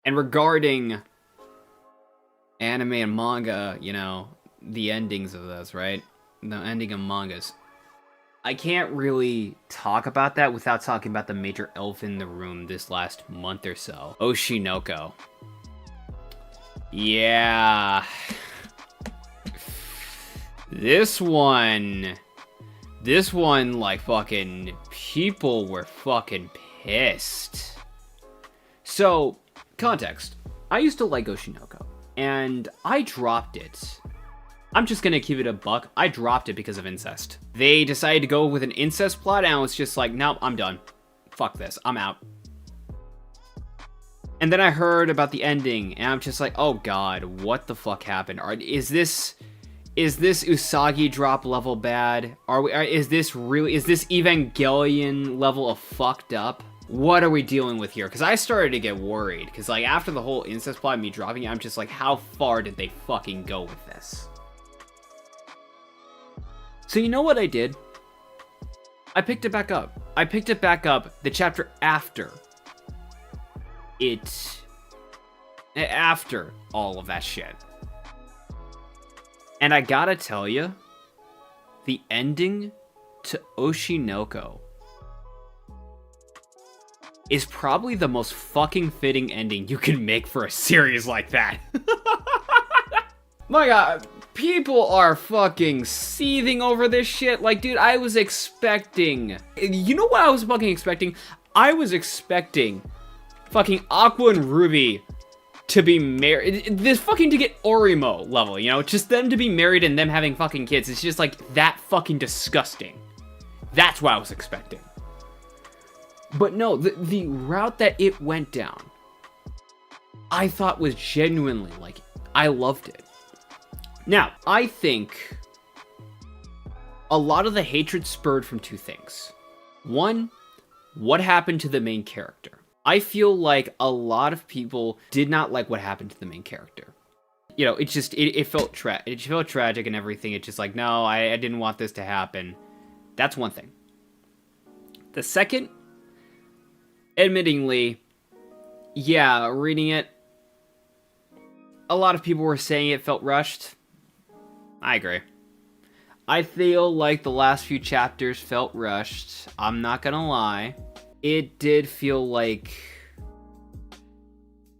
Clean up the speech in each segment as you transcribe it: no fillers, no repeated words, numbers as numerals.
And regarding anime and manga, you know, the endings of those, right? The ending of mangas. I can't really talk about that without talking about the major elf in the room this last month or so. Oshinoko. Yeah. This one, like, fucking, people were fucking pissed. So, context. I used to like Oshinoko, and I dropped it. I'm just gonna give it a buck. I dropped it because of incest. They decided to go with an incest plot, and I was just like, nope, I'm done. Fuck this, I'm out. And then I heard about the ending, and I'm just like, oh god, what the fuck happened? Is this Usagi drop level bad? Is this Evangelion level of fucked up? What are we dealing with here? Because I started to get worried. Because, like, after the whole incest plot, me dropping it, I'm just like, how far did they fucking go with this? So you know what I did? I picked it back up. I picked it back up the chapter after all of that shit. And I gotta tell you, the ending to Oshinoko is probably the most fucking fitting ending you can make for a series like that. My god, people are fucking seething over this shit. Like, dude, I was expecting... You know what I was fucking expecting? I was expecting fucking Aqua and Ruby to be married. This fucking to get Orimo level, you know? Just them to be married and them having fucking kids. It's just like that fucking disgusting. That's what I was expecting. But no, the route that it went down, I thought was genuinely, like, I loved it. Now, I think a lot of the hatred spurred from two things. One, what happened to the main character? I feel like a lot of people did not like what happened to the main character. You know, it just, it felt tragic and everything. It's just like, no, I didn't want this to happen. That's one thing. The second, admittingly, yeah, reading it, a lot of people were saying it felt rushed. I agree. I feel like the last few chapters felt rushed. I'm not gonna lie. It did feel like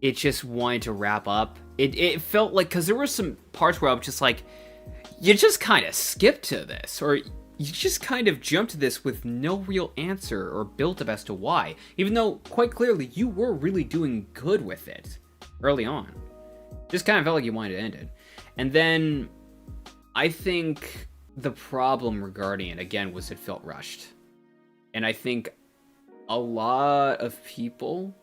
it just wanted to wrap up. It felt like, because there were some parts where I was just like, you just kind of skipped to this, or you just kind of jumped to this with no real answer or built up as to why, even though quite clearly you were really doing good with it early on. Just kind of felt like you wanted to end it. And then I think the problem regarding it, again, was it felt rushed. And I think a lot of people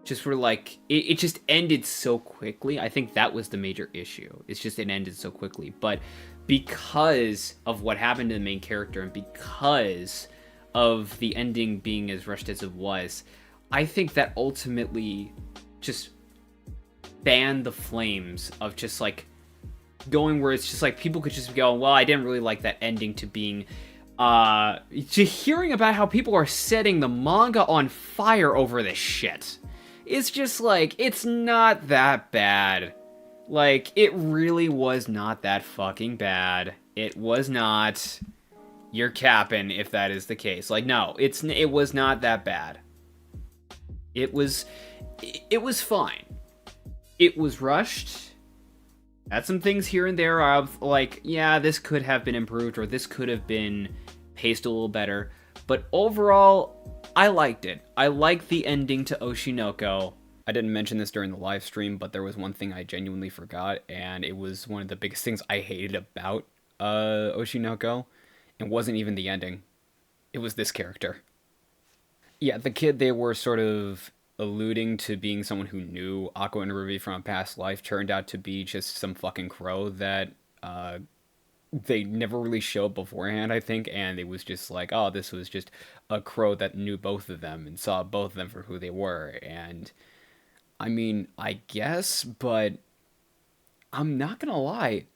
just were like, it just ended so quickly. I think that was the major issue. It's just it ended so quickly. But because of what happened to the main character and because of the ending being as rushed as it was, I think that ultimately just fanned the flames of just like going where it's just like people could just go, well, I didn't really like that ending, to being to hearing about how people are setting the manga on fire over this shit. It's just like, it's not that bad. Like, it really was not that fucking bad. It was not. You're capping if that is the case. Like, no, it was not that bad. It was fine. It was rushed. Had some things here and there of like, yeah, this could have been improved, or this could have been paced a little better. But overall, I liked it. I liked the ending to Oshinoko. I didn't mention this during the live stream, but there was one thing I genuinely forgot, and it was one of the biggest things I hated about Oshinoko. It wasn't even the ending. It was this character. Yeah, the kid they were sort of alluding to being someone who knew Aqua and Ruby from a past life turned out to be just some fucking crow that they never really showed beforehand, I think, and it was just like, oh, this was just a crow that knew both of them and saw both of them for who they were. And I mean, I guess, but I'm not gonna lie,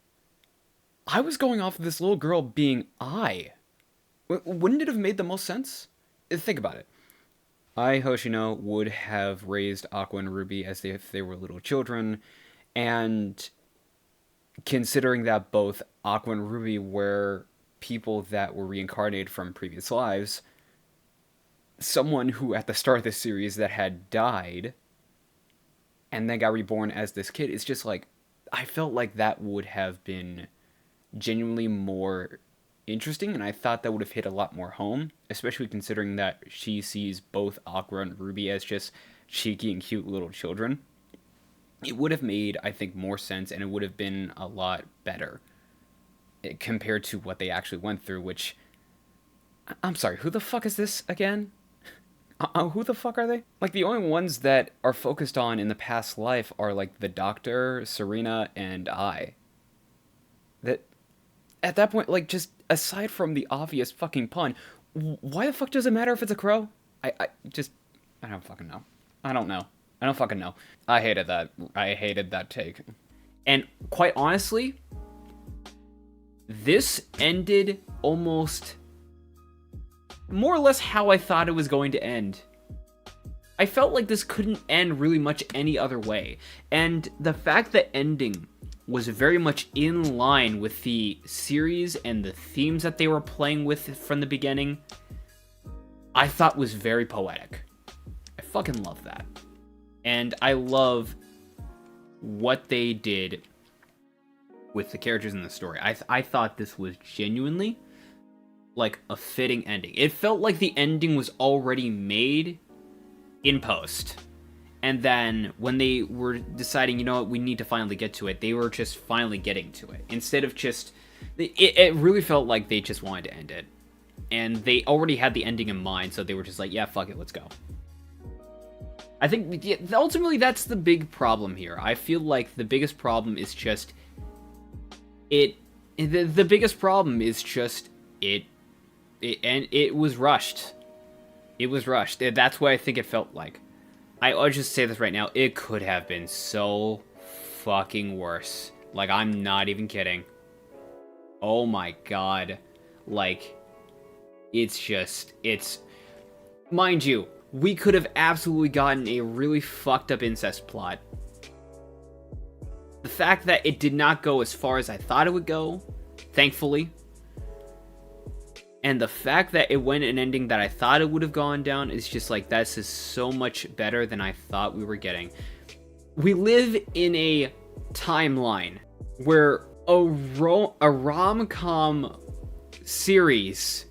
I was going off of this little girl being I. Wouldn't it have made the most sense? Think about it. I, Hoshino, would have raised Aqua and Ruby as if they were little children, and considering that both Aqua and Ruby were people that were reincarnated from previous lives, someone who at the start of the series that had died and then got reborn as this kid, is just like, I felt like that would have been genuinely more interesting, and I thought that would have hit a lot more home, especially considering that she sees both Aqua and Ruby as just cheeky and cute little children. It would have made, I think, more sense, and it would have been a lot better compared to what they actually went through, which... I'm sorry, who the fuck is this again? Who the fuck are they? Like, the only ones that are focused on in the past life are, like, the Doctor, Serena, and I. That... At that point, like, just aside from the obvious fucking pun, why the fuck does it matter if it's a crow? I don't fucking know. I don't know. I don't fucking know. I hated that. I hated that take. And quite honestly, this ended almost more or less how I thought it was going to end. I felt like this couldn't end really much any other way. And the fact that ending was very much in line with the series and the themes that they were playing with from the beginning, I thought was very poetic. I fucking love that. And I love what they did with the characters in the story. I thought this was genuinely like a fitting ending. It felt like the ending was already made in post. And then when they were deciding, you know what, we need to finally get to it, they were just finally getting to it. Instead of just... It really felt like they just wanted to end it. And they already had the ending in mind, so they were just like, yeah, fuck it, let's go. I think ultimately that's the big problem here. I feel like the biggest problem is just... The biggest problem is just... And it was rushed. It was rushed. That's what I think it felt like. I'll just say this right now. It could have been so fucking worse. Like, I'm not even kidding. Oh my god. Like, it's... Mind you, we could have absolutely gotten a really fucked up incest plot. The fact that it did not go as far as I thought it would go, thankfully, and the fact that it went an ending that I thought it would have gone down is just like, that's just so much better than I thought we were getting. We live in a timeline where a rom-com series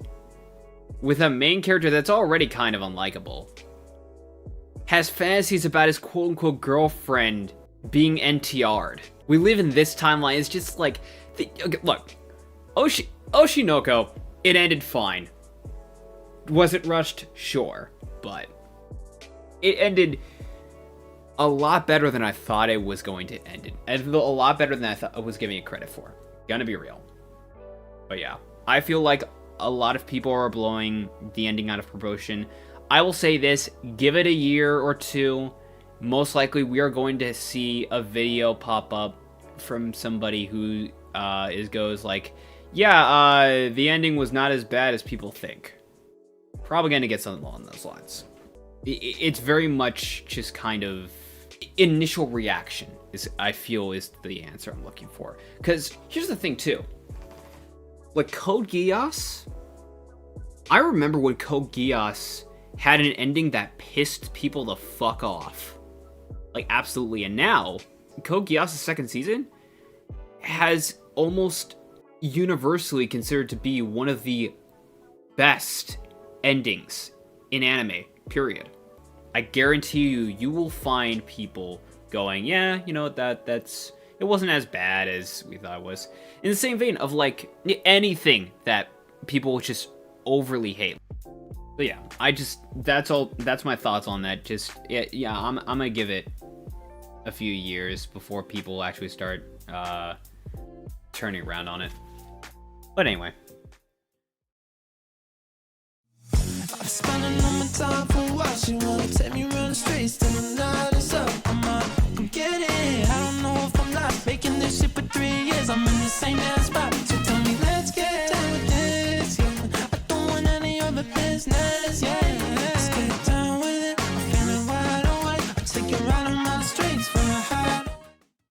with a main character that's already kind of unlikable has fantasies about his quote-unquote girlfriend being NTR'd. We live in this timeline. It's just like... look, Oshinoko... It ended fine. Was it rushed? Sure. But it ended a lot better than I thought it was going to end. And a lot better than I thought I was giving it credit for. Gonna be real. But yeah, I feel like a lot of people are blowing the ending out of proportion. I will say this, give it a year or two. Most likely we are going to see a video pop up from somebody who goes like... Yeah, the ending was not as bad as people think. Probably gonna get something along those lines. It's very much just kind of... Initial reaction, I feel, is the answer I'm looking for. Because, here's the thing, too. Like, Code Geass... I remember when Code Geass had an ending that pissed people the fuck off. Like, absolutely. And now, Code Geass' second season has almost... universally considered to be one of the best endings in anime, period. I guarantee you will find people going, yeah, you know, that's it wasn't as bad as we thought it was. In the same vein of, like, anything that people just overly hate. But yeah, that's my thoughts on that. Just, yeah, I'm gonna give it a few years before people actually start turning around on it. But anyway. I'm spending all my time for what she wanna take me around the streets, and the night is up.